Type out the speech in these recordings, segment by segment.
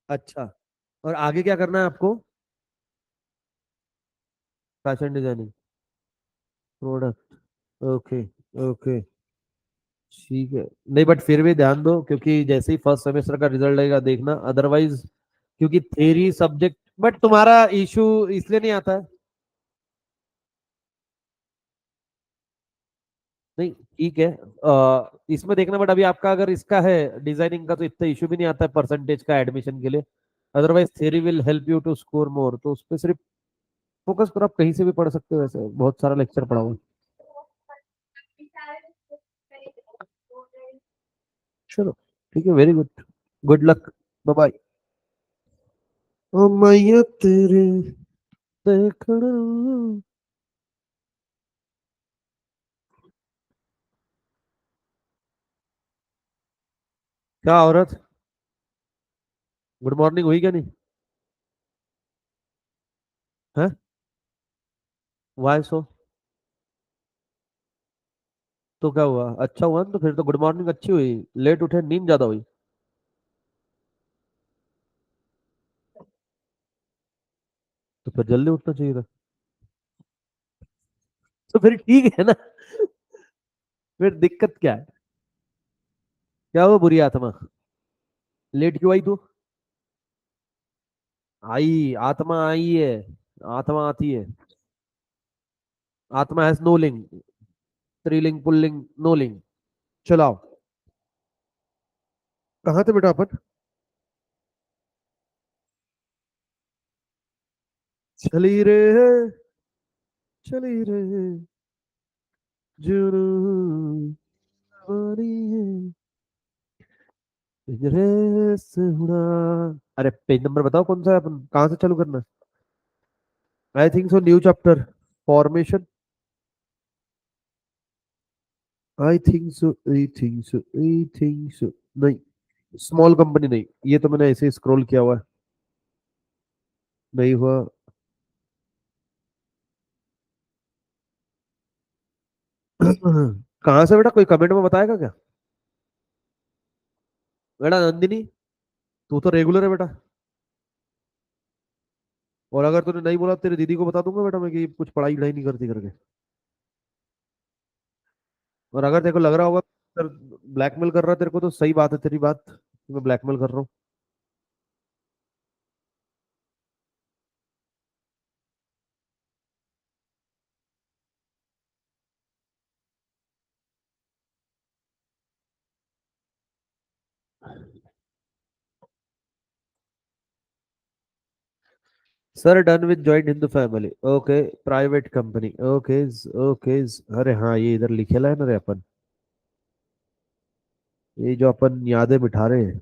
अच्छा, और आगे क्या करना है आपको? Fashion designing, product, okay, okay, ठीक है। नहीं बट फिर भी ध्यान दो, क्योंकि जैसे ही फर्स्ट सेमेस्टर का रिजल्ट आएगा देखना, अदरवाइज क्योंकि थेरी सब्जेक्ट, बट तुम्हारा इशू इसलिए नहीं आता है। नहीं ठीक है, इसमें देखना, बट अभी आपका अगर इसका है डिजाइनिंग का, तो इतना इशू भी नहीं आता है परसेंटेज का एडमिशन के लिए। Otherwise theory will help you to score more, तो उस पर सिर्फ फोकस करो। आप कहीं से भी पढ़ सकते हो, वैसे बहुत सारा लेक्चर पढ़ा हुआ है। चलो ठीक है, very good, good luck, bye bye. ओ मैया तेरे देखना। क्या औरत? गुड मॉर्निंग हुई क्या नहीं? है? वाई सो? तो क्या हुआ, अच्छा हुआ ना, तो फिर तो गुड मॉर्निंग अच्छी हुई। लेट उठे, नींद ज्यादा हुई। तो फिर जल्दी उठना चाहिए था। तो फिर ठीक है ना, फिर दिक्कत क्या है? क्या हुआ बुरी आत्मा? लेट क्यों आई तू? आई, आत्मा आई है, आत्मा आती है। आत्मा हैज नो लिंग, स्त्रीलिंग पुल्लिंग नो लिंग। चलाओ। कहाँ थे बेटा अपन? चली रे, चली रे, जुनून वाली है, पिंजरे से उड़ा। अरे पेज नंबर बताओ कौन सा है, अपन कहाँ से चालू करना? I think so new chapter, formation. I think so, I think so, I think so. नहीं, स्मॉल कंपनी नहीं, ये तो मैंने ऐसे ही स्क्रॉल किया हुआ है। नहीं हुआ। कहाँ से बेटा, कोई कमेंट में बताएगा क्या? बेटा नंदिनी, तू तो रेगुलर है बेटा। और अगर तूने नहीं बोला, तेरी दीदी को बता दूंगा बेटा मैं कि कुछ पढ़ाई वढ़ाई नहीं करती करके। और अगर तेरे को लग रहा होगा सर ब्लैकमेल कर रहा है तेरे को, तो सही बात है तेरी बात, मैं ब्लैकमेल कर रहा हूँ। Sir done with joint Hindu family, okay, private company, okay, okay. अरे हाँ, ये इधर लिखेला है ना रे अपन, ये जो अपन यादें बिठा रहे हैं।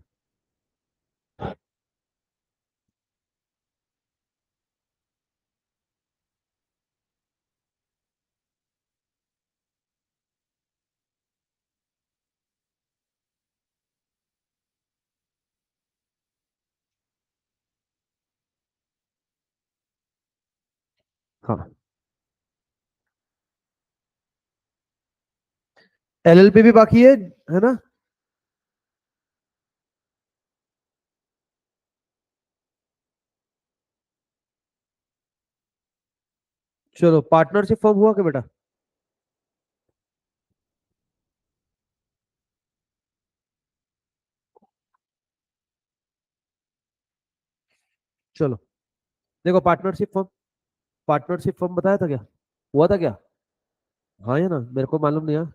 हाँ, एलएलपी भी बाकी है ना? चलो, पार्टनरशिप फॉर्म हुआ क्या बेटा? चलो देखो, पार्टनरशिप फॉर्म बताया था क्या? हुआ था क्या? हाँ या ना, मेरे को मालूम नहीं है।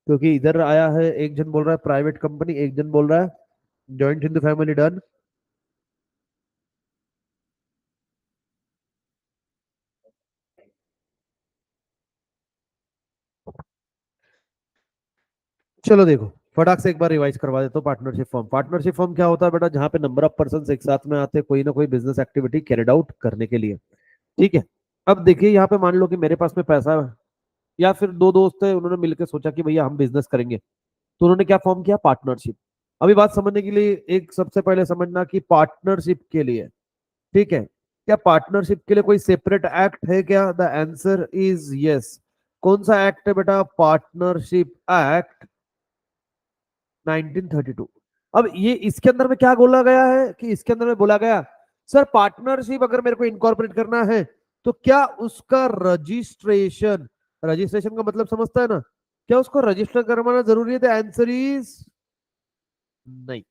क्योंकि इधर आया है, एक जन बोल रहा है प्राइवेट कंपनी, एक जन बोल रहा है joint in the family done. चलो देखो, फटाक से एक बार रिवाइज करवा देता हूँ। पार्टनरशिप फॉर्म क्या होता है बेटा? जहाँ पे नंबर ऑफ पर्सन एक साथ में आते हैं कोई ना कोई बिजनेस एक्टिविटी कैरिड आउट करने के लिए। ठीक है। अब देखिए, यहाँ पे मान लो कि मेरे पास में पैसा है, या फिर दो दोस्त है, उन्होंने मिलकर सोचा कि भैया हम बिजनेस करेंगे, तो उन्होंने क्या फॉर्म किया? पार्टनरशिप। अभी बात समझने के लिए एक सबसे पहले समझना कि पार्टनरशिप के लिए, ठीक है, क्या पार्टनरशिप के लिए कोई सेपरेट एक्ट है क्या? The answer is yes. कौन सा एक्ट है बेटा? Partnership act 1932। अब ये इसके अंदर में क्या बोला गया है कि इसके अंदर में बोला गया, सर पार्टनरशिप अगर मेरे को इनकॉर्पोरेट करना है तो क्या उसका रजिस्ट्रेशन, रजिस्ट्रेशन का मतलब समझता है ना, क्या उसको रजिस्टर करवाना जरूरी है? द आंसर इज नहीं।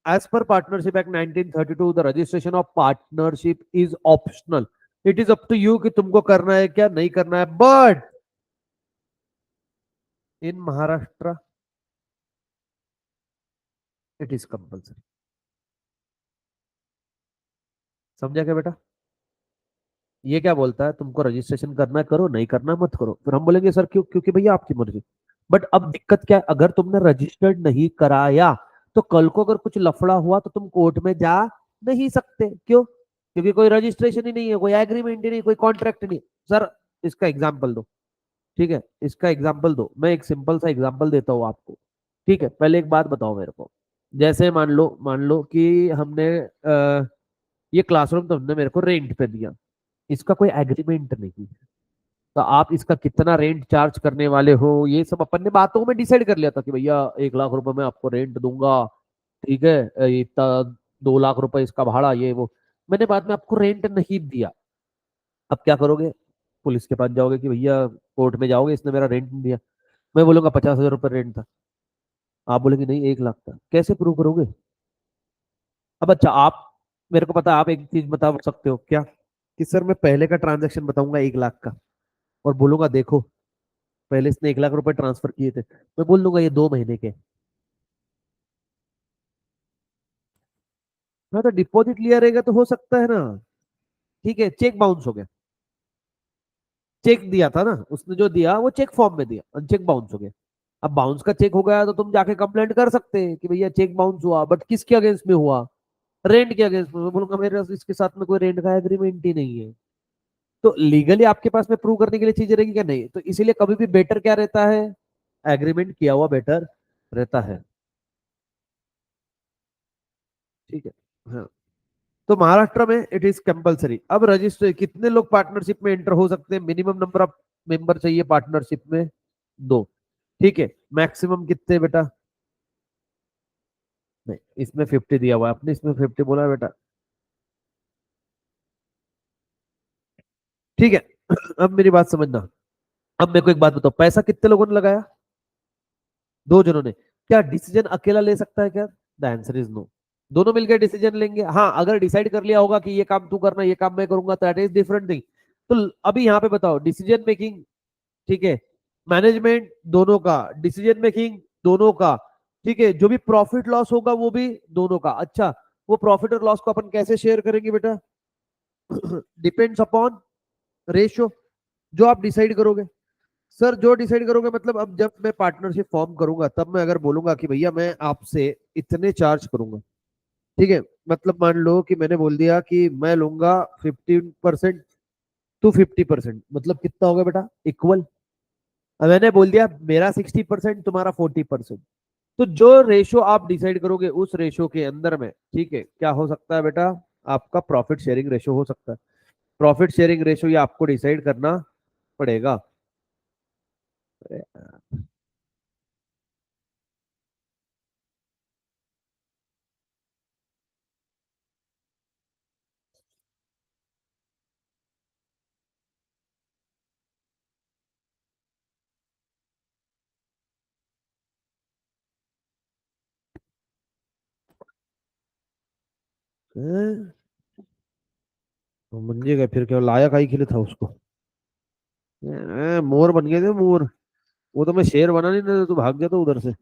As per Partnership Act 1932, the registration of partnership is optional. It is up to you कि तुमको करना है क्या नहीं करना है, but in Maharashtra it is compulsory. समझा क्या बेटा? ये क्या बोलता है, तुमको रजिस्ट्रेशन करना है करो, नहीं करना मत करो। फिर हम बोलेंगे सर क्यों? क्योंकि भैया आपकी मर्जी। बट अब दिक्कत क्या है, अगर तुमने रजिस्टर्ड नहीं कराया तो कल को अगर कुछ लफड़ा हुआ तो तुम कोर्ट में जा नहीं सकते। क्यों? क्योंकि कोई रजिस्ट्रेशन ही नहीं है, कोई एग्रीमेंट ही नहीं, कोई कॉन्ट्रैक्ट नहीं। सर इसका एग्जाम्पल दो। ठीक है, इसका एग्जाम्पल दो, मैं एक सिंपल सा एग्जाम्पल देता हूँ आपको। ठीक है, पहले एक बात बताओ मेरे को। जैसे मान लो कि हमने ये क्लासरूम तुमने मेरे को रेंट पे दिया, इसका कोई एग्रीमेंट नहीं है। तो आप इसका कितना रेंट चार्ज करने वाले हो ये सब अपन ने बातों में डिसाइड कर लिया था कि भैया 1 लाख रुपए में आपको रेंट दूंगा। ठीक है, इतना 2 लाख रुपए इसका भाड़ा ये वो। मैंने बाद में आपको रेंट नहीं दिया। अब क्या करोगे? पुलिस के पास जाओगे कि भैया, कोर्ट में जाओगे, इसने मेरा रेंट नहीं दिया। मैं बोलूंगा 50,000 रुपये रेंट था। आप बोलेंगे नहीं 1 लाख था। कैसे प्रूव करोगे? अब अच्छा, आप मेरे को पता है, आप एक चीज बता सकते हो क्या, कि सर मैं पहले का ट्रांजेक्शन बताऊंगा 1 लाख का, और बोलूंगा देखो पहले इसने 1 लाख रुपए ट्रांसफर किए थे, मैं बोल दूंगा ये 2 महीने के। हाँ तो डिपॉजिट लिया रहेगा तो हो सकता है ना। ठीक है, चेक बाउंस हो गया। चेक दिया था ना उसने, जो दिया वो चेक फॉर्म में दिया और चेक बाउंस हो गया। अब बाउंस का चेक हो गया तो तुम जाके कंप्लेंट कर सकते हैं कि भैया चेक बाउंस हुआ, बट किसके अगेंस्ट में हुआ? रेंट के अगेंस्ट में। मैं बोलूंगा मेरे इसके साथ में कोई रेंट का एग्रीमेंट ही नहीं है। तो लीगली आपके पास में प्रूव करने के लिए चीजें रहेगी क्या? नहीं। तो इसीलिए कभी भी बेटर क्या रहता है, एग्रीमेंट किया हुआ बेटर रहता है। ठीक है। हाँ, तो महाराष्ट्र में इट इज कंपलसरी। अब रजिस्टर कितने लोग पार्टनरशिप में एंटर हो सकते हैं? मिनिमम नंबर ऑफ मेंबर चाहिए पार्टनरशिप में, 2। ठीक है, मैक्सिमम कितने बेटा? नहीं, इसमें 50 दिया हुआ है आपने, इसमें 50 बोला है बेटा। ठीक है, अब मेरी बात समझना। अब मेरे को एक बात बताओ, पैसा कितने लोगों ने लगाया? 2 जनों ने। क्या डिसीजन अकेला ले सकता है क्या? The answer is no. दोनों मिलकर डिसीजन लेंगे। हाँ, अगर डिसाइड कर लिया होगा कि ये काम तू करना, ये काम मैं करूंगा, तो दैट इज डिफरेंट थिंग। तो अभी यहाँ पे बताओ, डिसीजन मेकिंग, ठीक है, मैनेजमेंट दोनों का, डिसीजन मेकिंग दोनों का। ठीक है, जो भी प्रॉफिट लॉस होगा वो भी दोनों का। अच्छा, वो प्रॉफिट और लॉस को अपन कैसे शेयर करेंगे बेटा? डिपेंड्स अपॉन रेशियो, जो आप डिसाइड करोगे। सर जो डिसाइड करोगे मतलब, अब जब मैं पार्टनरशिप फॉर्म करूंगा तब मैं अगर बोलूंगा कि भैया मैं आपसे इतने चार्ज करूंगा। ठीक है, मतलब मान लो कि मैंने बोल दिया कि मैं लूंगा 15% टू 50%, मतलब कितना होगा बेटा? इक्वल। अब मैंने बोल दिया मेरा 60%, तुम्हारा 40%। तो जो रेशो आप डिसाइड करोगे उस रेशो के अंदर में, ठीक है, क्या हो सकता है बेटा? आपका प्रॉफिट शेयरिंग रेशो हो सकता है। प्रॉफिट शेयरिंग रेशो ये आपको डिसाइड करना पड़ेगा। अरे हैं? तो मंजे गए फिर, क्या लाया काहे के लिए था उसको? मोर बन गए थे मोर। वो तो मैं शेर बना नहीं, नहीं तो तू भाग गया तो उधर से।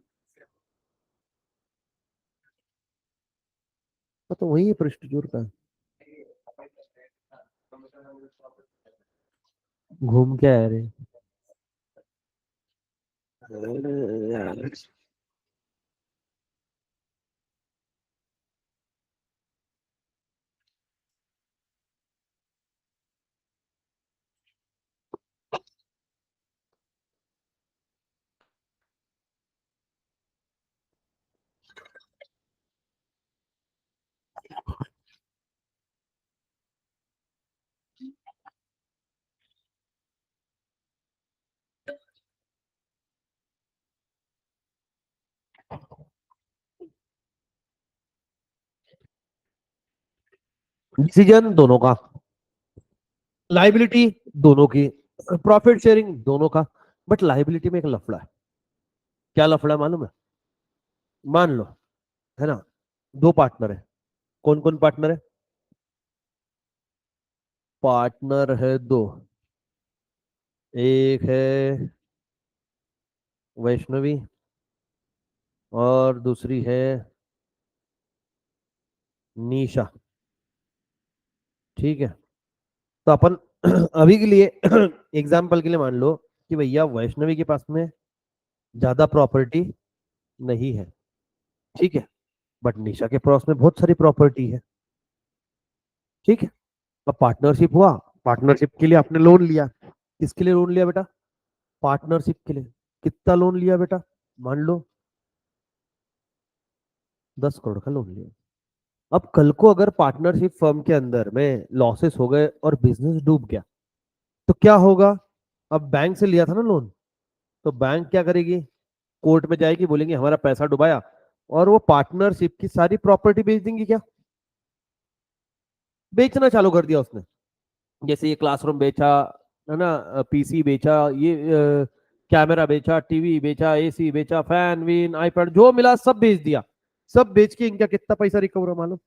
तो वही है प्रेस्टिज्योर का। घूम के आया रे। अरे यार। डिसीजन दोनों का, लाइबिलिटी दोनों की, प्रॉफिट शेयरिंग दोनों का। बट लाइबिलिटी में एक लफड़ा है। क्या लफड़ा है मालूम है? मान लो, है ना, दो पार्टनर है। कौन कौन पार्टनर है? पार्टनर है दो। एक है वैष्णवी और दूसरी है निशा। ठीक है, तो अपन अभी के लिए एग्जाम्पल के लिए मान लो कि भैया वैष्णवी के पास में ज्यादा प्रॉपर्टी नहीं है। ठीक है, बट निशा के पास में बहुत सारी प्रॉपर्टी है। ठीक है, अब पार्टनरशिप हुआ। पार्टनरशिप के लिए आपने लोन लिया। किसके लिए लोन लिया बेटा? पार्टनरशिप के लिए। कितना लोन लिया बेटा? मान लो 10 करोड़ का लोन लिया। अब कल को अगर पार्टनरशिप फर्म के अंदर में लॉसेस हो गए और बिजनेस डूब गया, तो क्या होगा? अब बैंक से लिया था ना लोन, तो बैंक क्या करेगी? कोर्ट में जाएगी, बोलेंगे हमारा पैसा डुबाया, और वो पार्टनरशिप की सारी प्रॉपर्टी बेच देंगी क्या? बेचना चालू कर दिया उसने। जैसे ये क्लासरूम बेचा, है ना, पीसी बेचा, ये कैमरा बेचा, टीवी बेचा, एसी बेचा, फैन वीन आईपैड जो मिला सब बेच दिया। सब बेच के इनका कितना पैसा रिकवर हुआ मालूम?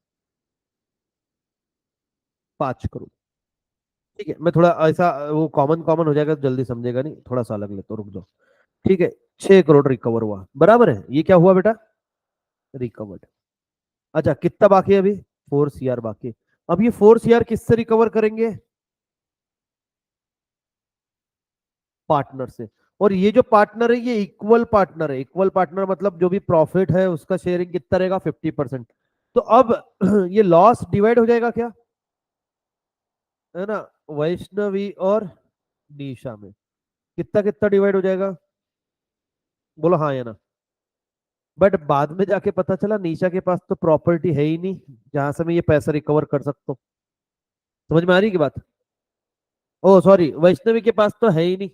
5 करोड़। ठीक है, मैं थोड़ा ऐसा वो कॉमन कॉमन हो जाएगा तो जल्दी समझेगा नहीं, थोड़ा सा अलग लेते, रुक जाओ। ठीक है, 6 करोड़ रिकवर हुआ, बराबर है? ये क्या हुआ बेटा? रिकवर्ड। अच्छा, कितना बाकी है अभी? 4 CR बाकी है। अब ये 4 CR किससे रिकवर करेंगे? पार्टनर से। और ये जो पार्टनर है ये इक्वल पार्टनर है। इक्वल पार्टनर मतलब जो भी प्रॉफिट है उसका शेयरिंग कितना रहेगा? 50%। तो अब ये लॉस डिवाइड हो जाएगा क्या? है ना, वैष्णवी और निशा में कितना कितना डिवाइड हो जाएगा? बोलो हाँ या ना। बट बाद में जाके पता चला निशा के पास तो प्रॉपर्टी है ही नहीं जहां से मैं ये पैसा रिकवर कर सकता हूँ। समझ में आ रही की बात? ओ सॉरी, वैष्णवी के पास तो है ही नहीं।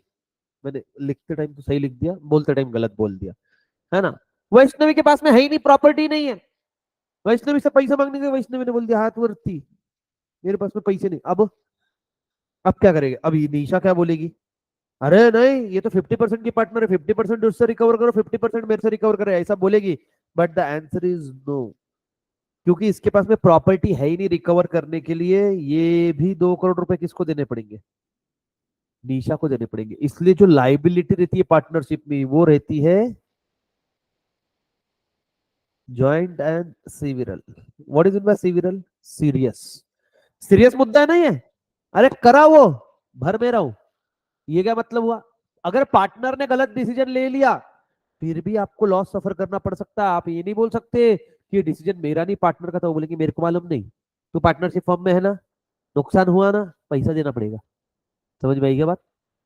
मैंने लिखते टाइम तो सही लिख दिया, बोलते टाइम गलत बोल दिया, है ना। वैष्णवी के पास में है ही नहीं, प्रॉपर्टी नहीं है। वैष्णवी से पैसा मांगने गए, वैष्णवी ने बोल दिया हाथ वर्ती, मेरे पास में पैसे नहीं। अब क्या करेगा? अब ये निशा क्या बोलेगी? अरे नहीं, ये तो 50% की पार्टनर है, 50% उससे रिकवर करो, 50% मेरे से रिकवर करे, ऐसा बोलेगी। But the answer is no, क्योंकि इसके पास में प्रॉपर्टी है ही नहीं रिकवर करने के लिए। ये भी 2 करोड़ रुपए किसको देने पड़ेंगे? निशा को देने पड़ेंगे। इसलिए जो लाइबिलिटी रहती है पार्टनरशिप में वो रहती है joint and सिविरल। What is in by सिविरल? Serious. Serious मुद्दा है नहीं है? अरे करा वो, भर में रहूं, ये क्या मतलब हुआ? अगर पार्टनर ने गलत डिसीजन ले लिया फिर भी आपको लॉस सफर करना पड़ सकता है। आप ये नहीं बोल सकते कि डिसीजन मेरा नहीं पार्टनर का था, वो बोलेंगे मेरे को मालूम नहीं, तो पार्टनरशिप फर्म में है ना, नुकसान हुआ ना, पैसा देना पड़ेगा। समझ में आई क्या बात?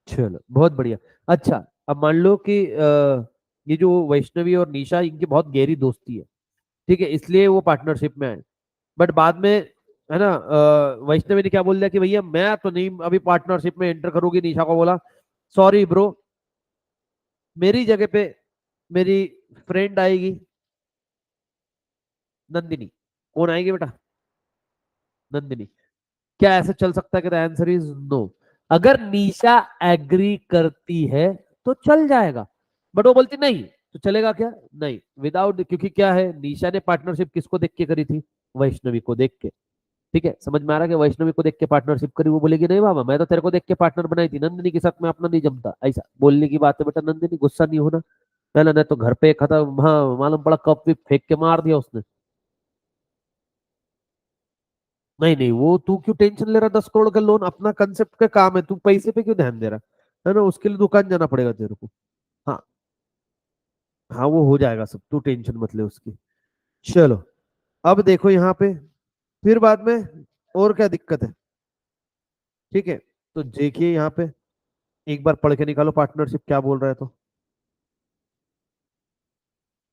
चलो बहुत बढ़िया। अच्छा, अब मान लो कि ये जो वैष्णवी और निशा इनकी बहुत गहरी दोस्ती है। ठीक है, इसलिए वो पार्टनरशिप में आए। बट बाद में, है ना, वैष्णवी ने क्या बोल दिया कि भैया मैं तो नहीं अभी पार्टनरशिप में एंटर करूंगी। निशा को बोला सॉरी ब्रो, मेरी जगह पे मेरी फ्रेंड आएगी, नंदिनी। कौन आएगी बेटा? नंदिनी। क्या ऐसा चल सकता है? कि आंसर इज नो। अगर निशा एग्री करती है तो चल जाएगा, बट वो बोलती नहीं, तो चलेगा क्या? नहीं, विदाउट, क्योंकि क्या है, निशा ने पार्टनरशिप किसको देख के करी थी? वैष्णवी को देख के। ठीक है, समझ में आ रहा है कि वैष्णवी को देख के पार्टनरशिप करी? वो बोलेगी नहीं बाबा, मैं तो तेरे को देख के पार्टनर बनाई थी, नंदिनी के साथ में अपना नहीं जमता। ऐसा बोलने की बात है बेटा। नंदिनी गुस्सा नहीं होना, पहले नहीं तो घर पे खत्म, हाँ मालूम पड़ा कप भी फेंक के मार दिया उसने। नहीं नहीं, वो तू क्यों टेंशन ले रहा? 10 करोड़ का लोन अपना कंसेप्ट का काम है, तू पैसे पे क्यों ध्यान दे रहा है? ना, उसके लिए दुकान जाना पड़ेगा तेरे को। हाँ, हाँ वो हो जाएगा सब, तू टेंशन मत ले उसकी। चलो, अब देखो यहाँ पे, फिर बाद में और क्या दिक्कत है? ठीक है, तो देखिए यहाँ पे, एक बार पढ़ के निकालो पार्टनरशिप क्या बोल रहा है, तो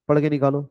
पढ़ के निकालो।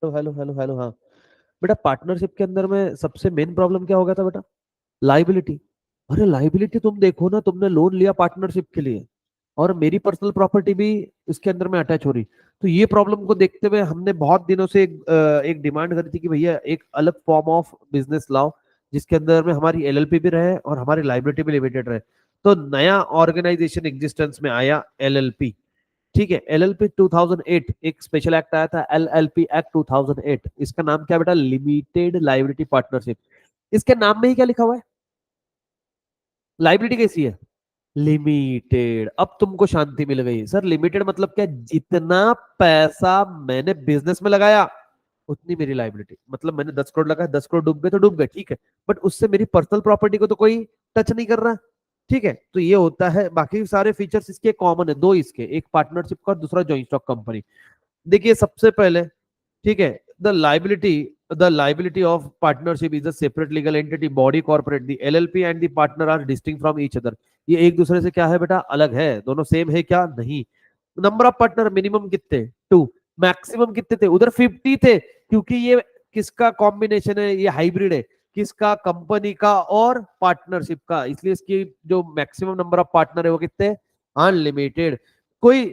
हेलो हेलो हेलो हेलो, हाँ बेटा, पार्टनरशिप के अंदर में सबसे मेन प्रॉब्लम क्या हो गया था बेटा? लाइबिलिटी। अरे लाइबिलिटी, तुम देखो ना, तुमने लोन लिया पार्टनरशिप के लिए और मेरी पर्सनल प्रॉपर्टी भी इसके अंदर में अटैच हो रही। तो ये प्रॉब्लम को देखते हुए हमने बहुत दिनों से एक डिमांड करी थी कि भैया एक अलग फॉर्म ऑफ बिजनेस लाओ जिसके अंदर में हमारी एलएलपी भी रहे और हमारी लाइबिलिटी भी लिमिटेड रहे। तो नया ऑर्गेनाइजेशन एग्जिस्टेंस में आया एलएलपी। ठीक है, एलएलपी 2008 एक स्पेशल एक्ट आया था, एलएलपी एक्ट 2008। इसका नाम क्या बेटा? Limited liability partnership. इसके नाम में ही क्या लिखा हुआ है? लाइबिलिटी कैसी है? लिमिटेड। अब तुमको शांति मिल गई सर। लिमिटेड मतलब क्या? जितना पैसा मैंने बिजनेस में लगाया उतनी मेरी लाइबिलिटी। मतलब मैंने 10 करोड़ लगाया, 10 करोड़ डूब गए तो डूब गए, ठीक है, बट उससे मेरी पर्सनल प्रॉपर्टी को तो कोई टच नहीं कर रहा। ठीक है, तो ये होता है। बाकी सारे फीचर्स इसके कॉमन है, दो इसके, एक पार्टनरशिप का और दूसरा जॉइंट स्टॉक कंपनी। देखिए सबसे पहले, ठीक है, the liability of partnership is a separate legal entity body corporate. The LLP and the partner are distinct from each other. ये एक दूसरे से क्या है बेटा? अलग है। दोनों सेम है क्या? नहीं। नंबर ऑफ पार्टनर मिनिमम कितने? टू। मैक्सिमम कितने थे? उधर 50 थे, क्योंकि ये किसका कॉम्बिनेशन है? ये हाइब्रिड है। किसका? कंपनी का और पार्टनरशिप का, इसलिए इसकी जो मैक्सिमम नंबर ऑफ पार्टनर है वो कितने? अनलिमिटेड। कोई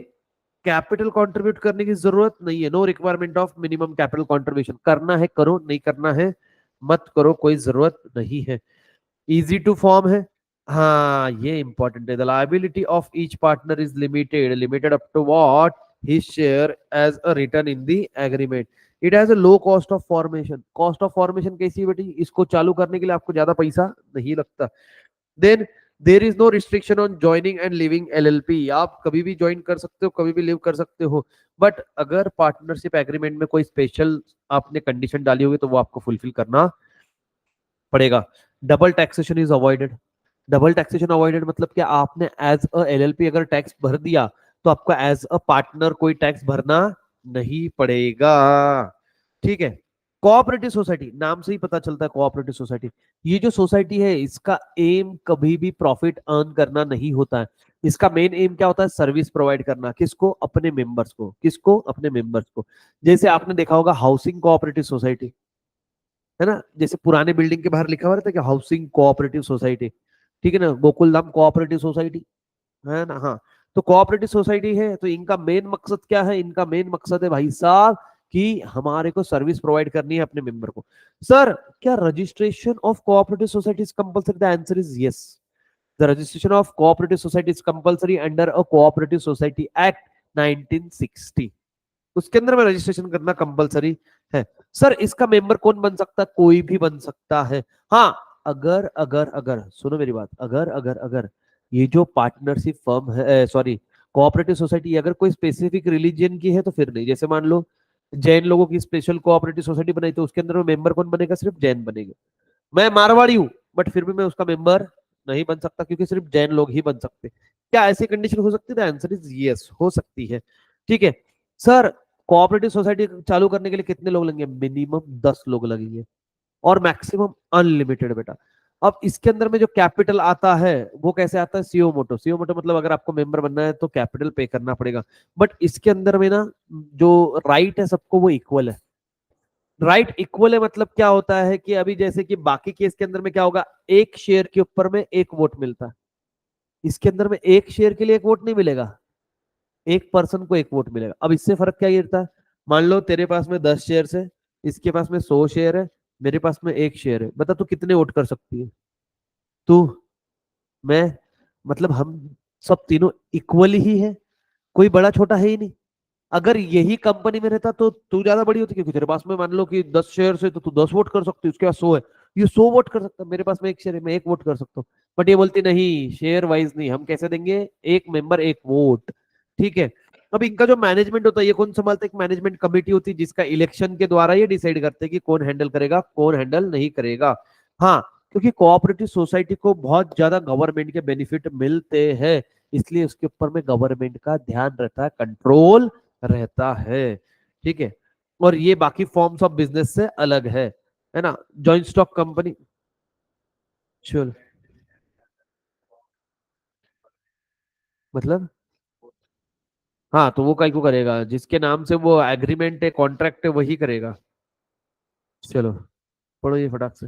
कैपिटल कंट्रीब्यूट करने की जरूरत नहीं है। No requirement of minimum capital contribution. करना है करो, नहीं करना है मत करो, कोई जरूरत नहीं है। इजी टू फॉर्म है। हाँ ये इंपॉर्टेंट है। The liability of each partner is limited, limited up to what his share as a return in the agreement. It has a low cost of formation. Cost of formation कैसी है बेटी? इसको चालू करने के लिए आपको ज्यादा पैसा नहीं लगता। Then there is no restriction on joining and living LLP. आप कभी भी ज्वाइन कर सकते हो, कभी भी लिव कर सकते हो, बट अगर पार्टनरशिप एग्रीमेंट में कोई स्पेशल आपने कंडीशन डाली होगी तो वो आपको फुलफिल करना पड़ेगा। Double taxation is avoided. Double taxation avoided मतलब क्या? आपने एज अ एलएलपी अगर टैक्स भर दिया तो आपको एज अ पार्टनर कोई टैक्स भरना नहीं पड़ेगा। ठीक है। कोऑपरेटिव सोसाइटी, नाम से ही पता चलता है कोऑपरेटिव सोसाइटी। ये जो सोसाइटी है इसका एम कभी भी प्रॉफिट अर्न करना नहीं होता है। इसका मेन एम क्या होता है? सर्विस प्रोवाइड करना। किसको? अपने मेंबर्स को। किसको? अपने मेंबर्स को। जैसे आपने देखा होगा हाउसिंग कोऑपरेटिव सोसाइटी, है ना? जैसे पुराने बिल्डिंग के बाहर लिखा हुआ रहता है कि हाउसिंग कोऑपरेटिव सोसाइटी, ठीक है ना? गोकुलधाम कोऑपरेटिव सोसाइटी, है ना? हाँ। तो कोऑपरेटिव सोसाइटी है तो इनका मेन मकसद क्या है? इनका मेन मकसद है भाई साहब कि हमारे को सर्विस प्रोवाइड करनी है अपने मेंबर को। सर क्या registration of cooperative society is compulsory? The answer is yes. The registration of cooperative society is compulsory under a cooperative society act 1960। उसके अंदर में रजिस्ट्रेशन करना कंपलसरी है। सर इसका मेंबर कौन बन सकता है? कोई भी बन सकता है। हाँ, अगर अगर अगर सुनो मेरी बात, अगर अगर अगर ये जो पार्टनरशिप फर्म है, सॉरी, कोऑपरेटिव सोसाइटी अगर कोई स्पेसिफिक रिलीजन की है तो फिर नहीं। जैसे मान लो जैन लोगों की स्पेशल कोऑपरेटिव सोसाइटी बनाई तो उसके अंदर में मेंबर कौन बनेगा? सिर्फ जैन बनेगा। मैं मारवाड़ी हूं बट फिर भी मैं उसका मेंबर नहीं बन सकता, क्योंकि सिर्फ जैन लोग ही बन सकते। क्या ऐसी कंडीशन हो सकती है? आंसर इज यस, हो सकती है। ठीक है। सर कोऑपरेटिव सोसाइटी चालू करने के लिए कितने लोग लगेंगे? मिनिमम 10 लोग लगेंगे और मैक्सिमम अनलिमिटेड बेटा। अब इसके अंदर में जो कैपिटल आता है वो कैसे आता है? सीओ मोटो। सीओ मोटो मतलब अगर आपको मेंबर बनना है तो कैपिटल पे करना पड़ेगा। बट इसके अंदर में ना जो राइट है सबको वो इक्वल है। राइट इक्वल है मतलब क्या होता है कि अभी जैसे कि बाकी केस के अंदर में क्या होगा? एक शेयर के ऊपर में एक वोट मिलता है। इसके अंदर में एक शेयर के लिए एक वोट नहीं मिलेगा, एक पर्सन को एक वोट मिलेगा। अब इससे फर्क क्या गिरता है? मान लो तेरे पास में 10 शेयर है, इसके पास में 100 शेयर है, मेरे पास में 1 शेयर है। बता तू कितने वोट कर सकती है? तू, मैं, मतलब हम सब तीनों इक्वली ही है, कोई बड़ा छोटा है ही नहीं। अगर यही कंपनी में रहता तो तू ज्यादा बड़ी होती, क्योंकि तेरे पास में मान लो कि 10 शेयर से तो तू 10 वोट कर सकती है, उसके बाद 100 है, ये 100 वोट कर सकता है। मेरे पास में 1 शेयर है, मैं 1 वोट कर सकता हूँ। बट ये बोलती नहीं, शेयर वाइज नहीं, हम कैसे देंगे? एक मेंबर एक वोट। ठीक है। अब इनका जो मैनेजमेंट होता है ये कौन संभालता है? एक मैनेजमेंट कमेटी होती है जिसका इलेक्शन के द्वारा ये डिसाइड करते हैं कि कौन हैंडल करेगा कौन हैंडल नहीं करेगा। हाँ, क्योंकि कोऑपरेटिव सोसाइटी को बहुत ज्यादा गवर्नमेंट के बेनिफिट मिलते हैं, इसलिए उसके ऊपर में गवर्नमेंट का ध्यान रहता है, कंट्रोल रहता है। ठीक है। और ये बाकी फॉर्म्स ऑफ बिजनेस से अलग है ना? Joint stock company. चलो, मतलब हाँ तो वो कई को करेगा, जिसके नाम से वो एग्रीमेंट है, कॉन्ट्रैक्ट है, वही करेगा। चलो पढ़ो ये फटाक से।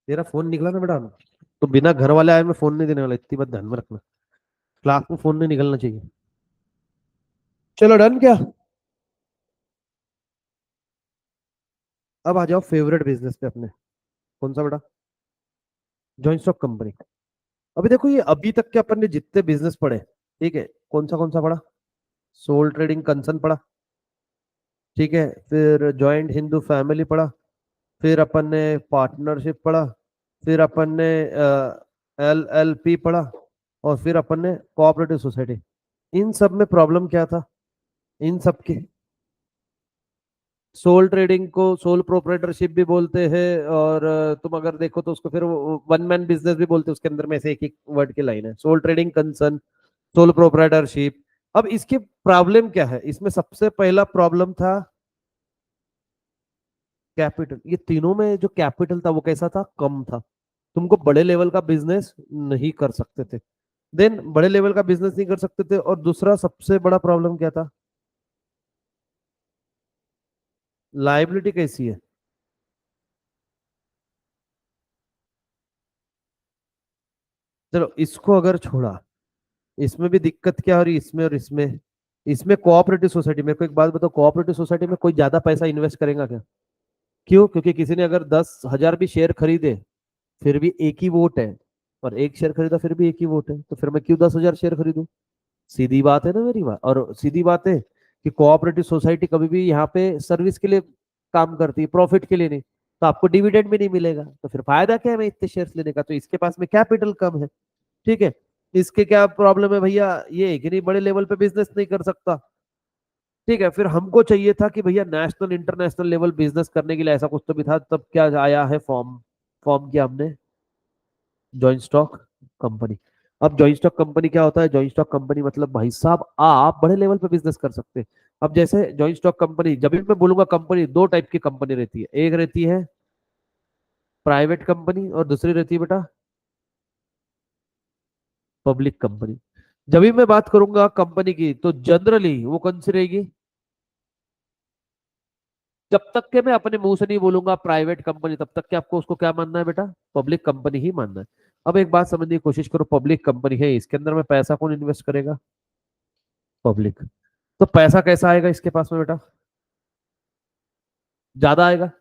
तेरा फोन निकला ना बेटा, तो बिना घर वाले आए मैं फोन नहीं देने वाला, इतनी बात ध्यान में रखना। क्लास में फोन नहीं निकलना चाहिए। चलो डन क्या? अब आ जाओ फेवरेट बिजनेस पे अपने। कौन सा बेटा? Joint stock company. अभी देखो ये अभी तक के अपन ने जितने बिजनेस पढ़े, ठीक है, कौन सा पढ़ा? सोल ट्रेडिंग कंसर्न पढ़ा, ठीक है, फिर जॉइंट हिंदू फैमिली पढ़ा, फिर अपन ने पार्टनरशिप पढ़ा, फिर अपन ने एल एल पी पढ़ा, और फिर अपन ने कोऑपरेटिव सोसाइटी। इन सब में प्रॉब्लम क्या था? इन सब के सोल ट्रेडिंग को सोल प्रोप्राइटरशिप भी बोलते हैं, और तुम अगर देखो तो उसको फिर वन मैन बिजनेस भी बोलते हैं, उसके अंदर में से एक एक वर्ड की लाइन है, sole trading concern, sole proprietorship. अब इसके प्रॉब्लम क्या है? इसमें सबसे पहला प्रॉब्लम था कैपिटल। ये तीनों में जो कैपिटल था वो कैसा था? कम था। तुमको बड़े लेवल का बिजनेस नहीं कर सकते थे। देन बड़े लेवल का बिजनेस नहीं कर सकते थे, और दूसरा सबसे बड़ा प्रॉब्लम क्या था? लाइबिलिटी कैसी है? चलो इसको अगर छोड़ा, इसमें भी दिक्कत क्या हो रही है, इसमें और इसमें। इसमें कोऑपरेटिव सोसाइटी, मेरे को एक बात बताओ, कोऑपरेटिव सोसाइटी में कोई ज्यादा पैसा इन्वेस्ट करेगा क्या? क्यों? क्योंकि किसी ने अगर 10,000 भी शेयर खरीदे, फिर भी एक ही वोट है, और एक शेयर खरीदा फिर भी एक ही वोट है, तो फिर मैं क्यों 10,000 शेयर खरीदूं? सीधी बात है ना मेरी बात। और सीधी बात है कि कोऑपरेटिव सोसाइटी कभी भी यहाँ पे सर्विस के लिए काम करती है, प्रॉफिट के लिए नहीं। तो आपको डिविडेंड भी नहीं मिलेगा, तो फिर फायदा क्या है मैं इतने शेयर्स लेने का? तो इसके पास में कैपिटल कम है, ठीक है। इसके क्या प्रॉब्लम है भैया, ये है कि नहीं बड़े लेवल पे बिजनेस नहीं कर सकता, ठीक है। फिर हमको चाहिए था कि भैया नेशनल इंटरनेशनल लेवल बिजनेस करने के लिए ऐसा कुछ तो भी था, तब क्या आया है फॉर्म, फॉर्म किया हमने जॉइंट स्टॉक कंपनी। अब जॉइंट स्टॉक कंपनी क्या होता है? जॉइंट स्टॉक कंपनी मतलब भाई साहब आप बड़े लेवल पे बिजनेस कर सकते हैं। अब जैसे जॉइंट स्टॉक कंपनी, जब भी मैं बोलूंगा कंपनी, दो टाइप की कंपनी रहती है, एक रहती है प्राइवेट कंपनी और दूसरी रहती है बेटा पब्लिक कंपनी। जब भी मैं बात करूंगा कंपनी की तो जनरली वो कौन सी रहेगी? जब तक के मैं अपने मुंह से नहीं बोलूंगा प्राइवेट कंपनी, तब तक के आपको उसको क्या मानना है बेटा? पब्लिक कंपनी ही मानना है। अब एक बात समझने की कोशिश करो, पब्लिक कंपनी है, इसके अंदर में पैसा कौन इन्वेस्ट करेगा? पब्लिक। तो पैसा कैसा आएगा इसके पास में बेटा? ज्यादा आएगा,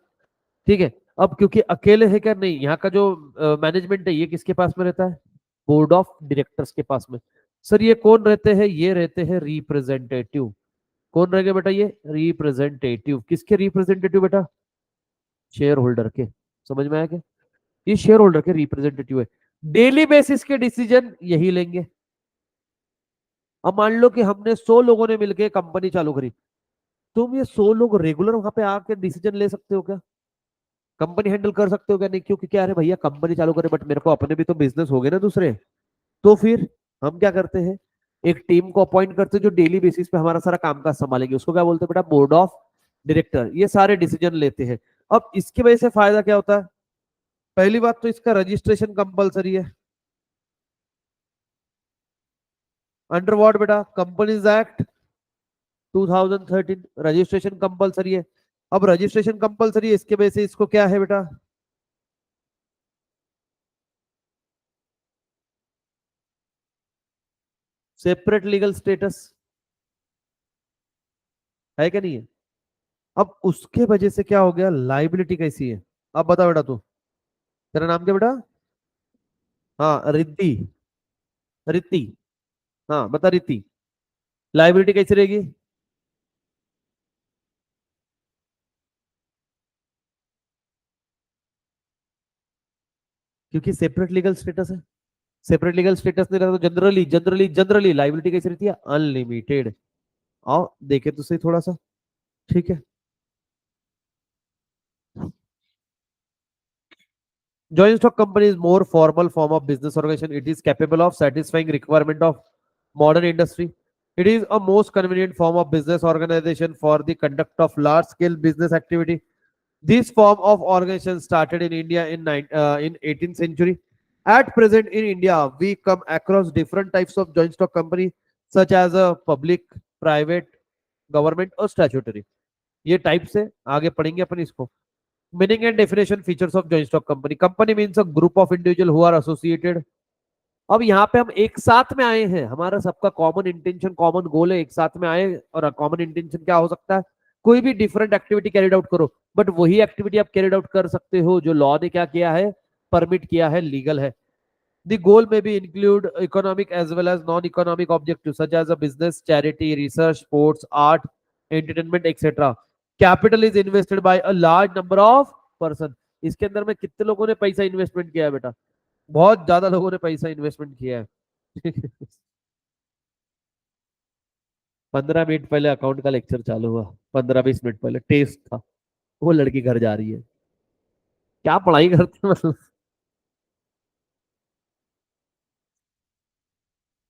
ठीक है। अब क्योंकि अकेले है क्या, नहीं, यहाँ का जो मैनेजमेंट है ये किसके पास में रहता है? बोर्ड ऑफ डायरेक्टर्स के पास में। सर ये कौन रहते हैं? ये रहते हैं रिप्रेजेंटेटिव। कौन रहेंगे बेटा? ये रिप्रेजेंटेटिव। किसके रिप्रेजेंटेटिव बेटा? शेयर होल्डर के। समझ में आया क्या? ये शेयर होल्डर के रिप्रेजेंटेटिव है। डेली बेसिस के डिसीजन यही लेंगे। अब मान लो कि हमने 100 लोगों ने मिलकर कंपनी चालू करी, तुम ये 100 लोग रेगुलर वहां पे आके डिसीजन ले सकते हो क्या? कंपनी हैंडल कर सकते हो क्या? नहीं, क्योंकि क्या है भैया, कंपनी चालू करे बट मेरे को अपने भी तो बिजनेस हो गए ना दूसरे। तो फिर हम क्या करते हैं, एक टीम को अपॉइंट करते हैं जो डेली बेसिस पे हमारा सारा काम काज संभालेगी, उसको क्या बोलते हैं बेटा? Board of director. ये सारे डिसीजन लेते हैं। अब इसकी वजह से फायदा क्या होता है? पहली बात तो इसका रजिस्ट्रेशन कंपलसरी है। अंडर व्हाट बेटा? कंपनीज एक्ट 2013 रजिस्ट्रेशन कंपलसरी है। अब रजिस्ट्रेशन कंपलसरी है, इसके वजह से इसको क्या है बेटा? सेपरेट लीगल स्टेटस है क्या? नहीं है। अब उसके वजह से क्या हो गया, लाइबिलिटी कैसी है? अब बता बेटा तू, तेरा नाम क्या बेटा? हाँ रिद्धि, रिद्धि। हाँ बता रिद्धि, लाइबिलिटी कैसी रहेगी? क्योंकि सेपरेट लीगल स्टेटस है। सेपरेट लीगल स्टेटस नहीं रहता तो जनरली जनरली जनरली लाइबिलिटी कैसी रहती है? अनलिमिटेड। आओ देखे तो सही थोड़ा सा, ठीक है। Joint stock company is more formal form of business organization. It is capable of satisfying requirement of modern industry. It is a most convenient form of business organization for the conduct of large scale business activity. This form of organization started in India in 18th century. At present in India, we come across different types of joint stock company such as a public, private, government और statutory. ये type से आगे पढ़ेंगे अपन इसको। Meaning and definition features of joint stock company. Company means a group of individual who are associated. अब यहाँ पे हम एक साथ में आए हैं, हमारा सबका कॉमन इंटेंशन कॉमन गोल है, एक साथ में आए। और कॉमन इंटेंशन क्या हो सकता है? कोई भी डिफरेंट एक्टिविटी कैरिड आउट करो, बट वही एक्टिविटी आप कैरिड आउट कर सकते हो जो लॉ ने क्या किया है, परमिट किया है, लीगल है। The goal may be include economic as well as non-economic objectives such as a business, charity, research, sports, art, entertainment, etc. Capital is invested by a large number of person. इसके अंदर में कितने लोगों ने पैसा investment किया है बेटा? बहुत ज्यादा लोगों ने पैसा इन्वेस्टमेंट किया है। 15 मिनट पहले अकाउंट का लेक्चर चालू हुआ, 15-20 मिनट पहले टेस्ट था। वो लड़की घर जा रही है, क्या पढ़ाई करते हैं मतलब।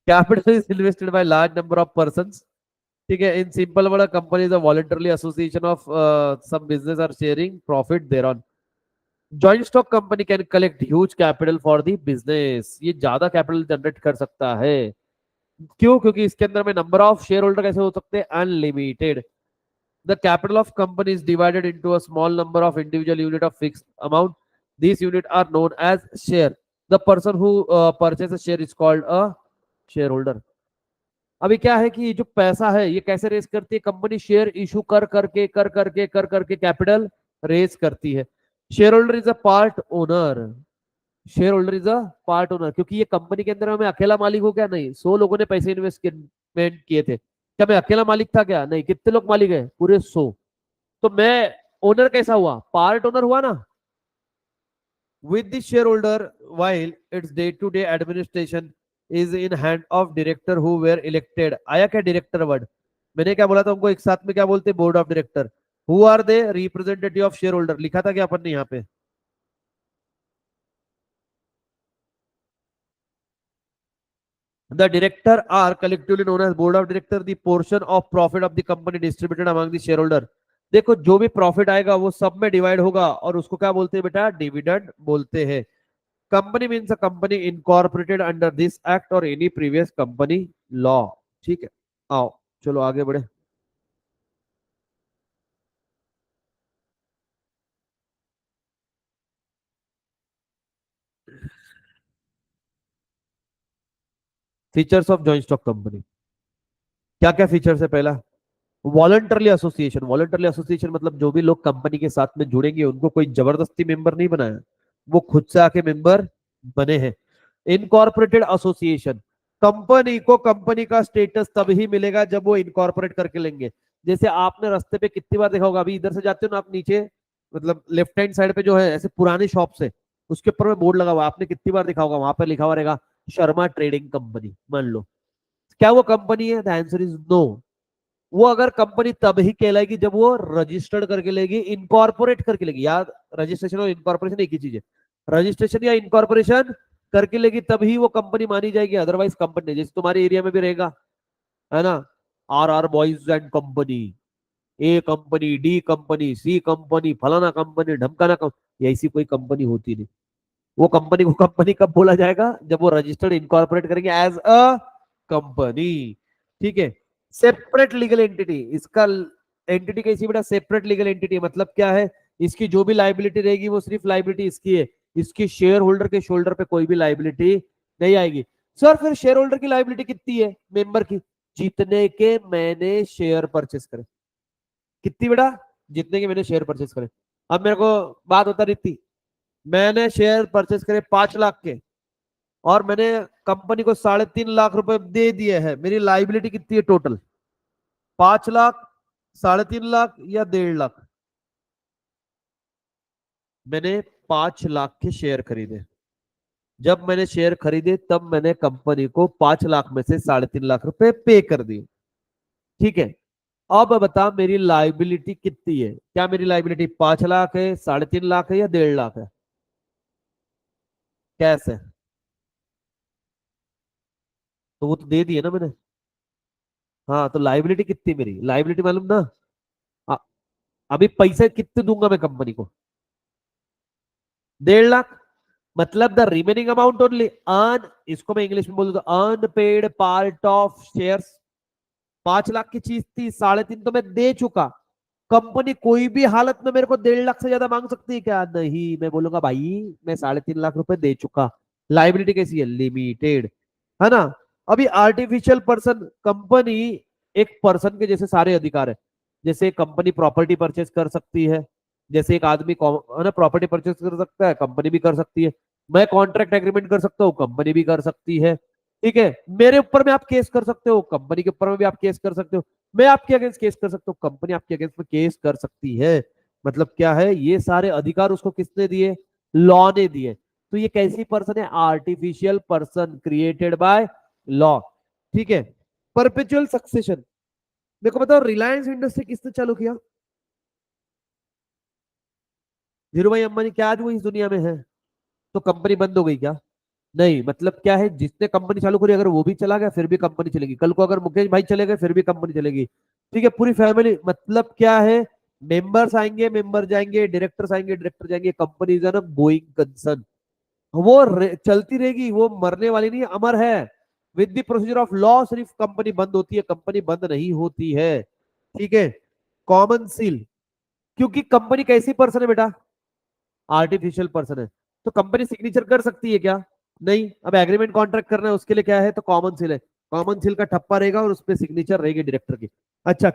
Capital is invested by large number of person, ठीक है। In simple word company is a voluntarily association of some business are sharing profit there on. Joint stock company can collect huge capital for the business. ये ज्यादा capital generate कर सकता है। क्यों? क्योंकि इसके अंदर में नंबर ऑफ शेयर होल्डर कैसे हो सकते हैं? Unlimited. The capital of company is divided into a small number of individual unit of fixed amount. These units are known as share. The person who purchase share is called a share holder. अभी क्या है कि जो पैसा है ये कैसे race करती है कंपनी, शेयर इशू कर करके कैपिटल रेस करती है। Share holder is a part owner, share holder is a part owner, क्योंकि ये कंपनी के अंदर मैं अकेला मालिक हूँ क्या? नहीं, 100 लोगों ने पैसे इन्वेस्टमेंट किए थे, क्या मैं अकेला मालिक था क्या? नहीं, कितने लोग मालिक है? पूरे 100। तो मैं ओनर कैसा हुआ? पार्ट ओनर हुआ ना। with the shareholder while its day to day administration is in hand of director who were elected। आया क्या डायरेक्टर वर्ड? मैंने क्या बोला था उनको एक साथ में क्या बोलते? Board of director. Who are they? Representative of share holder. लिखा था क्या अपन ने यहाँ पे? The director are collectively known as board of director। The portion of profit of the company distributed among the shareholder। देखो जो भी प्रॉफिट आएगा वो सब में डिवाइड होगा और उसको क्या बोलते हैं बेटा? डिविडेंड बोलते हैं। Company means a company incorporated under this act और एनी प्रीवियस कंपनी लॉ। ठीक है, आओ चलो आगे बढ़े। Features of joint stock company, क्या क्या फीचर्स है? पहला, वॉलंटरली एसोसिएशन। वॉलंटरली एसोसिएशन मतलब जो भी लोग कंपनी के साथ में जुड़ेंगे उनको कोई जबरदस्ती मेंबर नहीं बनाया, वो खुद से आके मेंबर बने हैं। इनकॉर्पोरेटेड एसोसिएशन, कंपनी को कंपनी का स्टेटस तभी मिलेगा जब वो इनकॉर्पोरेट करके लेंगे। जैसे आपने रास्ते पे कितनी बार देखा होगा, अभी इधर से जाते हो ना आप नीचे, मतलब लेफ्ट हैंड साइड पे जो है ऐसे पुराने शॉप से, उसके ऊपर में बोर्ड लगा हुआ, आपने कितनी बार देखा होगा, वहां पर लिखा हुआ रहेगा शर्मा ट्रेडिंग कंपनी, मान लो। क्या वो कंपनी है? The answer is no. वो अगर कंपनी तब ही कहलाएगी जब वो रजिस्टर्ड करके लेगी, इनकॉर्पोरेट करके लेगी। याद, रजिस्ट्रेशन और इनकॉर्पोरेशन एक ही चीज है। रजिस्ट्रेशन या इनकॉर्पोरेशन करके लेगी तभी वो कंपनी मानी जाएगी, अदरवाइज कंपनी, जैसे तुम्हारे एरिया में भी रहेगा, है ना, R R boys and company, A company, D company, C company, फलाना कंपनी, ढमकाना कंपनी, ऐसी कोई कंपनी होती नहीं। वो कंपनी को कंपनी कब बोला जाएगा? जब वो रजिस्टर्ड इनकॉर्पोरेट करेंगे एज अ कंपनी। ठीक है, सेपरेट लीगल एंटिटी, इसका एंटिटी कैसी बेटा? सेपरेट लीगल एंटिटी मतलब क्या है? इसकी जो भी लाइबिलिटी रहेगी वो सिर्फ लाइबिलिटी इसकी है, इसकी शेयर होल्डर के शोल्डर पे कोई भी लाइबिलिटी नहीं आएगी। सर फिर शेयर होल्डर की लाइबिलिटी कितनी है मेंबर की? जितने के मैंने शेयर परचेस करे। कितनी बेटा? जितने के मैंने शेयर परचेस करे। अब मेरे को बात बता रही थी, मैंने शेयर परचेस करे 5 लाख के और मैंने कंपनी को 3.5 लाख रुपए दे दिए हैं, मेरी लाइबिलिटी कितनी है टोटल? 5 लाख, 3.5 लाख या 1.5 लाख? मैंने 5 लाख के शेयर खरीदे। जब मैंने शेयर खरीदे तब मैंने कंपनी को 5 लाख में से 3.5 लाख रुपए पे कर दिए। ठीक है, अब बता मेरी लाइबिलिटी कितनी है? क्या मेरी लाइबिलिटी 5 लाख है, 3.5 लाख है या 1.5 लाख है? कैसे? तो वो तो दे दिए ना मैंने। हाँ, तो लाइबिलिटी कितनी मेरी? लाइबिलिटी मालूम ना? अ- अभी पैसे कितने दूंगा मैं कंपनी को? 1.5 लाख। मतलब the remaining amount only earn, इसको मैं इंग्लिश में बोल दूंगा earn paid part of shares. 5 lakh की चीज थी, 3.5 तो मैं दे चुका। कंपनी कोई भी हालत में मेरे को 1.5 लाख से ज्यादा मांग सकती है क्या? नहीं, मैं बोलूंगा भाई मैं 3.5 लाख रुपए दे चुका। लाइबिलिटी कैसी है? लिमिटेड, है ना। अभी आर्टिफिशियल पर्सन, कंपनी एक पर्सन के जैसे सारे अधिकार है। जैसे कंपनी प्रॉपर्टी परचेज कर सकती है, जैसे एक आदमी है ना प्रॉपर्टी परचेज कर सकता है, कंपनी भी कर सकती है। मैं कॉन्ट्रैक्ट एग्रीमेंट कर सकता हूँ, कंपनी भी कर सकती है। ठीक है, मेरे ऊपर में आप केस कर सकते हो, कंपनी के ऊपर में भी आप केस कर सकते हो। मैं आपके अगेंस्ट केस कर सकता हूँ, कंपनी आपके अगेंस्ट में केस कर सकती है। मतलब क्या है, ये सारे अधिकार उसको किसने दिए? लॉ ने दिए। तो ये कैसी पर्सन है? Artificial person created by law. ठीक है, परपेचुअल सक्सेशन, मेरे को बताओ रिलायंस इंडस्ट्री किसने चालू किया? धीरू भाई अंबानी। क्या आज वो इस दुनिया में है? तो कंपनी बंद हो गई क्या? नहीं, मतलब क्या है, जिसने कंपनी चालू करी अगर वो भी चला गया फिर भी कंपनी चलेगी, कल को अगर मुकेश भाई चले गए फिर भी कंपनी चलेगी। ठीक है, पूरी फैमिली, मतलब क्या है, मेंबर्स आएंगे मेंबर जाएंगे, डायरेक्टर्स आएंगे डायरेक्टर जाएंगे, company is an going concern. वो चलती रहेगी, वो मरने वाली नहीं, अमर है। With the procedure of law सिर्फ कंपनी बंद होती है, कंपनी बंद नहीं होती है। ठीक है, कॉमन सील, क्योंकि कंपनी कैसी पर्सन है बेटा? आर्टिफिशियल पर्सन है, तो कंपनी सिग्नेचर कर सकती है क्या? नहीं, अब एग्रीमेंट कॉन्ट्रैक्ट करना है उसके लिए क्या है, तो कॉमन सील है। कॉमन सील का ठप्पा रहेगा और उस पर सिग्नेचर रहेगी डायरेक्टर की। अच्छा,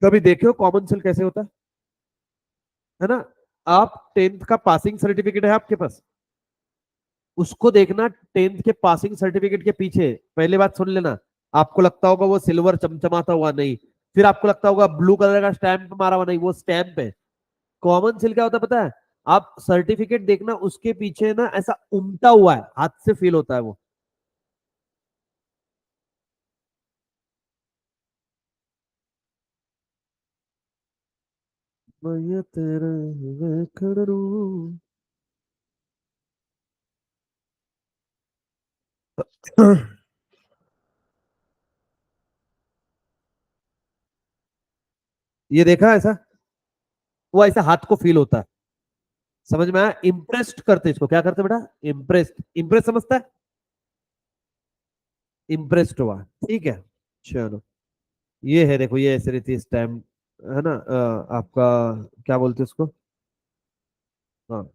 कभी देखे हो कॉमन सील कैसे होता है ना? आप टेंथ का पासिंग सर्टिफिकेट है आपके पास, उसको देखना, टेंथ के पासिंग सर्टिफिकेट के पीछे, पहले बात सुन लेना, आपको लगता होगा वो सिल्वर चमचमाता हुआ, नहीं। फिर आपको लगता होगा ब्लू कलर का स्टैंप मारा हुआ, नहीं, वो स्टैंप है। कॉमन सील क्या होता है पता है? आप सर्टिफिकेट देखना, उसके पीछे ना ऐसा उमटा हुआ है, हाथ से फील होता है वो। मैं तेरे करूं। ये देखा ऐसा, वो ऐसा हाथ को फील होता है। समझ में आया? इम्प्रेस्ड करते इसको, क्या करते बेटा? इम्प्रेस्ड, इम्प्रेस समझता है? इम्प्रेस्ड हुआ, ठीक है। चलो, ये है, देखो ये ऐसे रहती है स्टैम्प, है ना? आपका क्या बोलते हैं उसको? हाँ,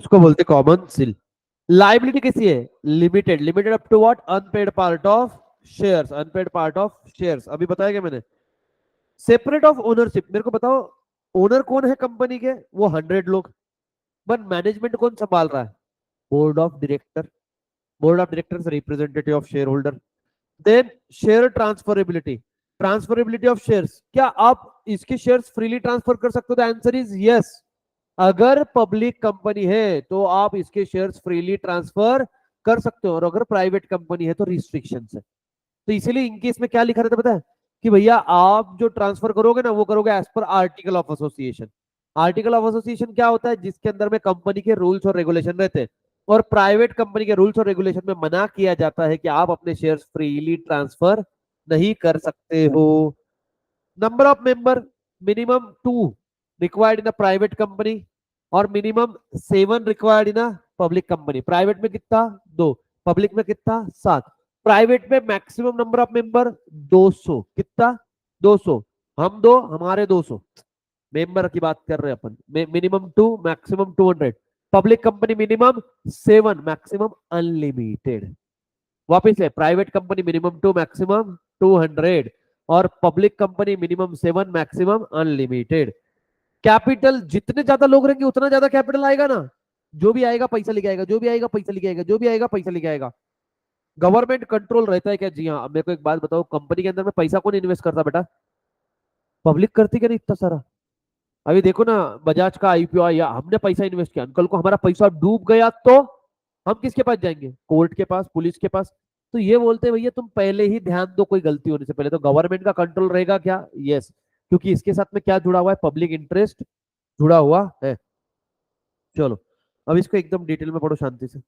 उसको बोलते कॉमन सील। लाइबिलिटी कैसी है? Limited, limited up to what? Unpaid part of shares, unpaid part of shares, अभी बताया क्या मैंने? सेपरेट ऑफ ओनरशिप, मेरे को बताओ, ओनर कौन है कंपनी के? वो 100 लोग, बट मैनेजमेंट कौन संभाल रहा है? Board of director. Board of directors representative of share holder. Then share transferability, transferability of shares, क्या आप इसके शेयर्स फ्रीली ट्रांसफर कर सकते हो? The answer is yes. अगर पब्लिक कंपनी है तो आप इसके शेयर्स फ्रीली ट्रांसफर कर सकते हो, और अगर प्राइवेट कंपनी है तो रिस्ट्रिक्शन है। तो इसीलिए इनके इसमें क्या लिखा रहता है पता है? कि भैया आप जो ट्रांसफर करोगे ना, वो करोगे as per article of association. Article of association क्या होता है? जिसके अंदर में कंपनी के रूल्स और रेगुलेशन रहते हैं, और प्राइवेट कंपनी के रूल्स और रेगुलेशन में मना किया जाता है कि आप अपने शेयर्स फ्रीली ट्रांसफर नहीं कर सकते हो। Number of member, minimum 2 required in a private company, और minimum 7 required in a public company. Private में कितना? 2। पब्लिक में कितना? 7। प्राइवेट में मैक्सिमम नंबर ऑफ मेंबर 200, कितना? 200। हम दो, हमारे 200 मेंबर की बात कर रहे हैं अपन। Minimum 2, maximum 200। Public company minimum 7, maximum unlimited. वापिस है, प्राइवेट कंपनी मिनिमम 2, मैक्सिमम 200, और public company minimum 7, maximum unlimited. Capital, जितने ज्यादा लोग रहेंगे उतना ज्यादा कैपिटल आएगा ना। जो भी आएगा पैसा लेके आएगा, जो भी आएगा पैसा लेके आएगा, जो भी आएगा पैसा लेके आएगा। गवर्नमेंट कंट्रोल रहता है क्या? जी हाँ। अब मेरे को एक बात बताओ, कंपनी के अंदर में पैसा कौन इन्वेस्ट करता बेटा? पब्लिक करती क्या नहीं इतना सारा? अभी देखो ना, बजाज का आईपीओ आया, हमने पैसा इन्वेस्ट किया, अंकल को हमारा पैसा डूब गया तो हम किसके पास जाएंगे? कोर्ट के पास, पुलिस के पास। तो ये बोलते हैं भैया तुम पहले ही ध्यान दो कोई गलती होने से पहले, तो गवर्नमेंट का कंट्रोल रहेगा क्या? यस। क्योंकि इसके साथ में क्या जुड़ा हुआ है? पब्लिक इंटरेस्ट जुड़ा हुआ है। चलो, अब इसको एकदम डिटेल में पढ़ो शांति से।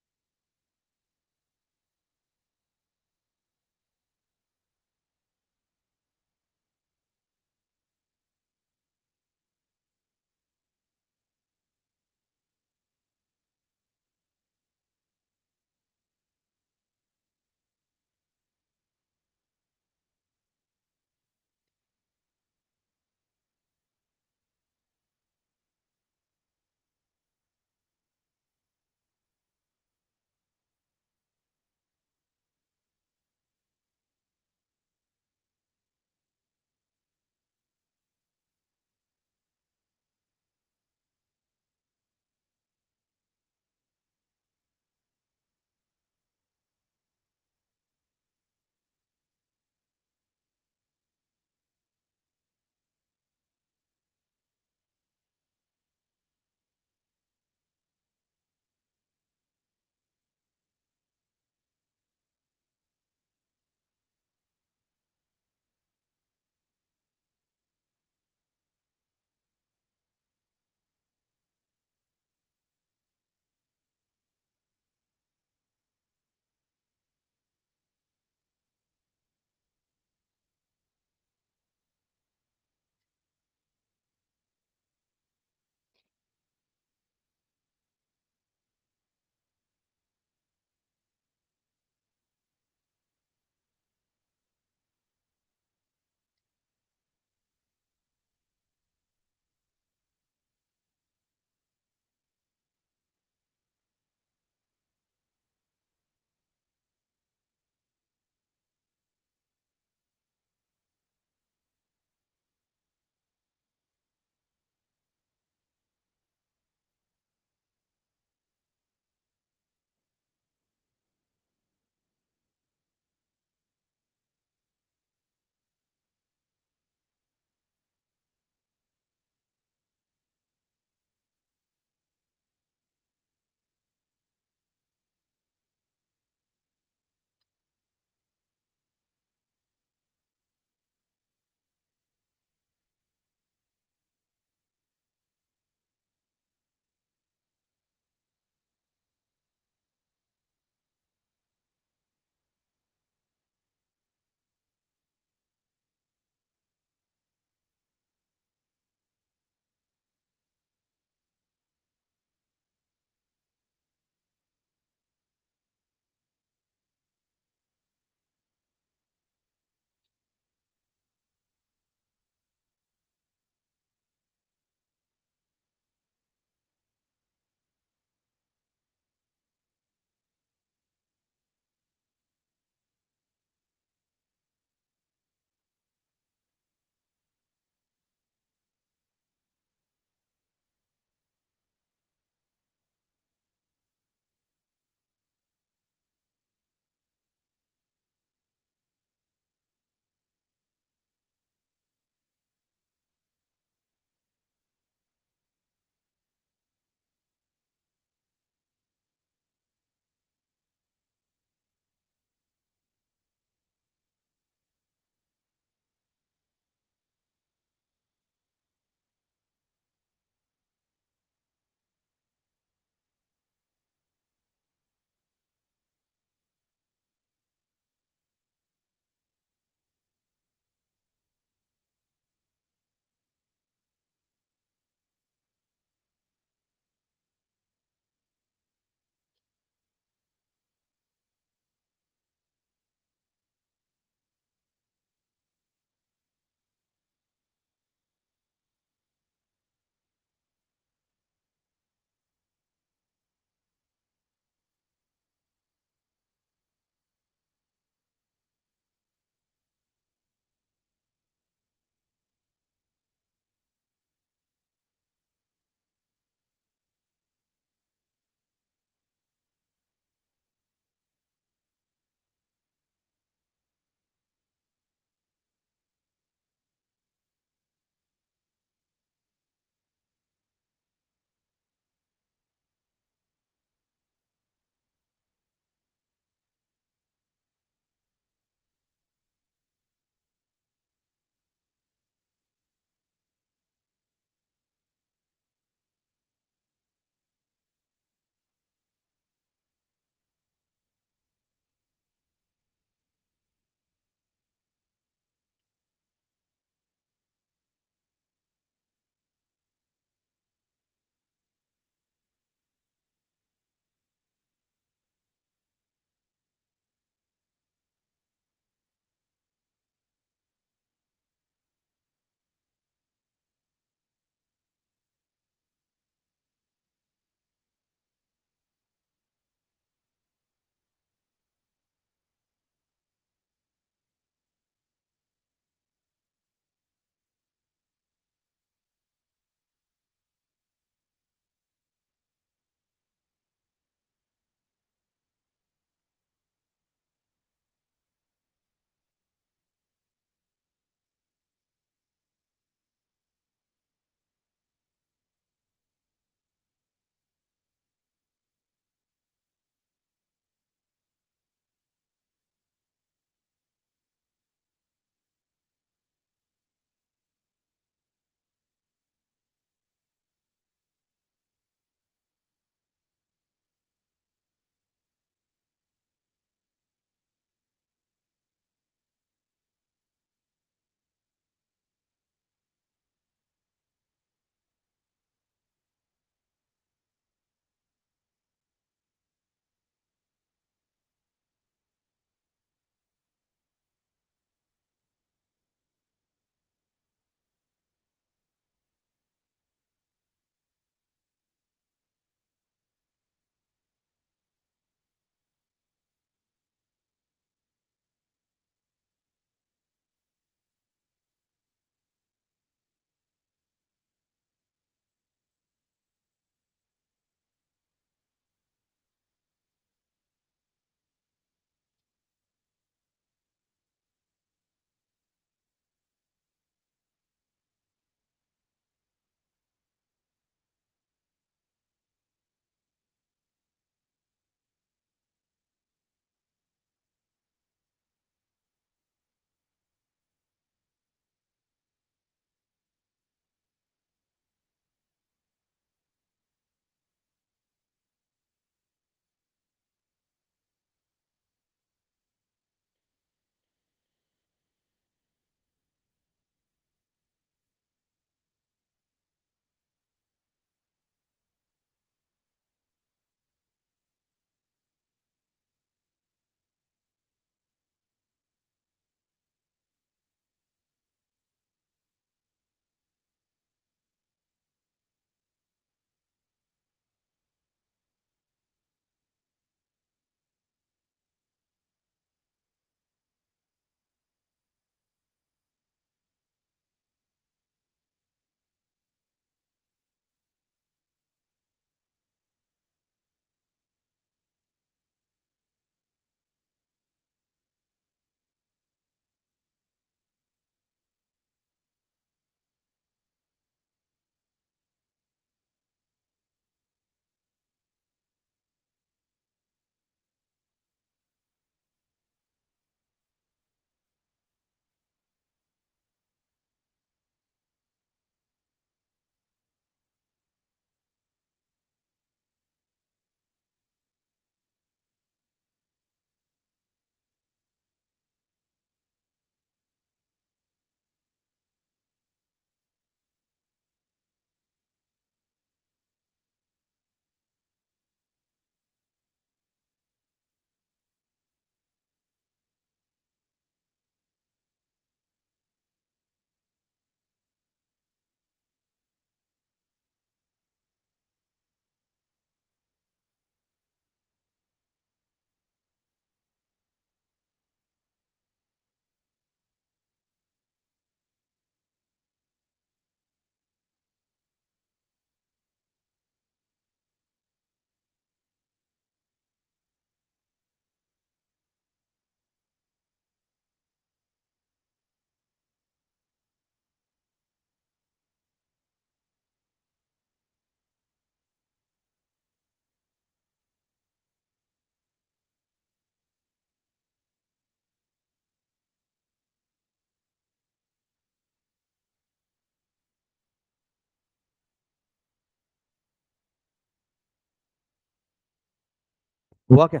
हुआ क्या?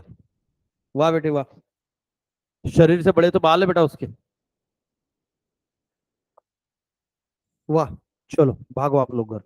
वाह बेटे वाह। शरीर से बड़े तो बाल है बेटा उसके। वाह। चलो भागो आप लोग घर।